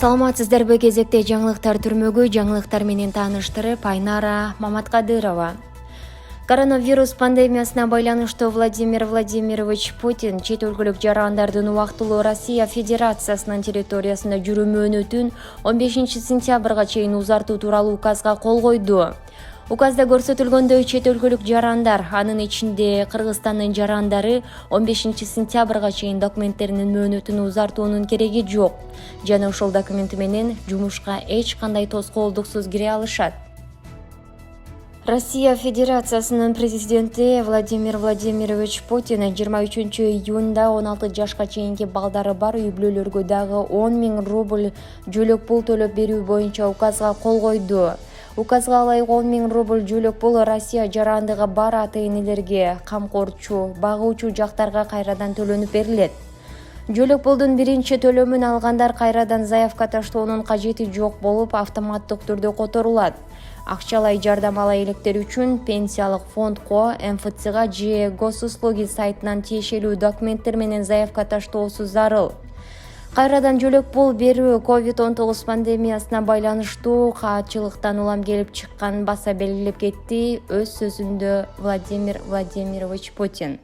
Саламатсыздарбы, кезекте жаңылыктар түрмөгү жаңылыктар менен тааныштырып, Айнара Маматкадырова. Коронавирус пандемиясына байланыштуу Владимир Владимирович Путин чет өлкөлүк жарандардын убактылуу Россия Федерациясынын территориясында жүрүү мөөнөтүн 15 сентябрга чейин узартуу тууралуу указга кол койду. Указда көрсөтүлгөндөй, чет өлкөлүк жарандар, анын ичинде Кыргызстандын жарандары 15 сентябрга чейин документтеринин мөөнөтүн узартуунун кереги жок жана ошол документи менен жумушка эч кандай тоскоолдуксуз кире алышат. Россия Федерациясынын президенти Владимир Владимирович Путин 23 июнда 16 жашка чейинки балдары бар үй-бүлөлөргө дагы 10 000 рубль жөлөк пул төлөп берүү боюнча указга кол койду. Указга ылайык 10 000 рубль жөлөк пул Россия жарандыгы бар ата-энелерге, камкорчу, багуучу жактарга кайрадан төлөнүп берилет. Жөлөк пулдун биринчи төлөмүн алгандар кайрадан заявка таштоонун кажети жок болуп, автоматтык түрдө которулат. Акчалай жардам ала электер үчүн пенсиялык фондко, МФЦга же Госуслуги сайтынан тиешелүү документтер менен заявка таштоосу зарыл. Кайрадан жөлөк пул берүү COVID-19 пандемиясына байланыштуу каатчылыктан улам келип чыкканын баса белгилеп кетти өз сөзүндө Владимир Владимирович Путин.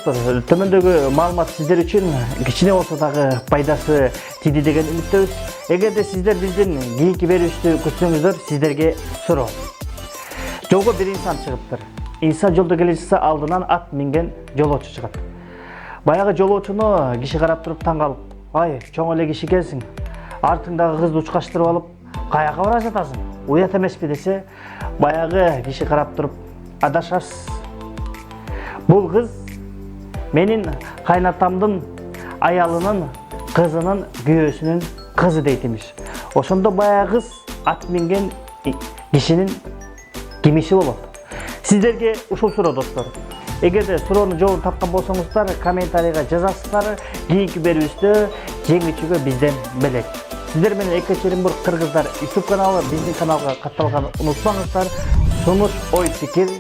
достор, төмөндөгү маалымат сиздер үчүн кичине болсо дагы пайдасы тийди деген үмүттөбүз. Эгерде сиздер биздин кийинки берүүбүздү күтсөңүздөр, сиздерге суроо. Жолго бир инсан чыгыптыр. Инсан жолдо келе жатса, алдынан ат минген жолоочу чыгат. Баягы жолоочуну киши карап туруп таң калып, "Ай, чоң эле киши экенсиң. Артыңдагы кызды учкаштырып алып, каяка бара жатасың? Уят эмеспи?" десе, баягы киши карап туруп, "Адашасыз. Бул кыз менин кайнатамдын аялынын кызынын күйөөсүнүн кызы" дейт имиш. Ошондо баягы кыз ат минген кишинин кимиши болот. Сиздерге ушул суроо достор. Эгерде суроонун жообун тапкан болсоңуздар, комментарийга жазасыздар. Кийинки берүүбүздө жеңүүчүгө бизден белек. Сиздер менен Екатеринбург кыргыздар YouTube каналы, биздин каналга катталганды унутпаңыздар. Сунуш, ой, пикир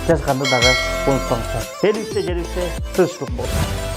жазганды дагы унутпаңыздар. Берүүбүздө тынчтык болсун.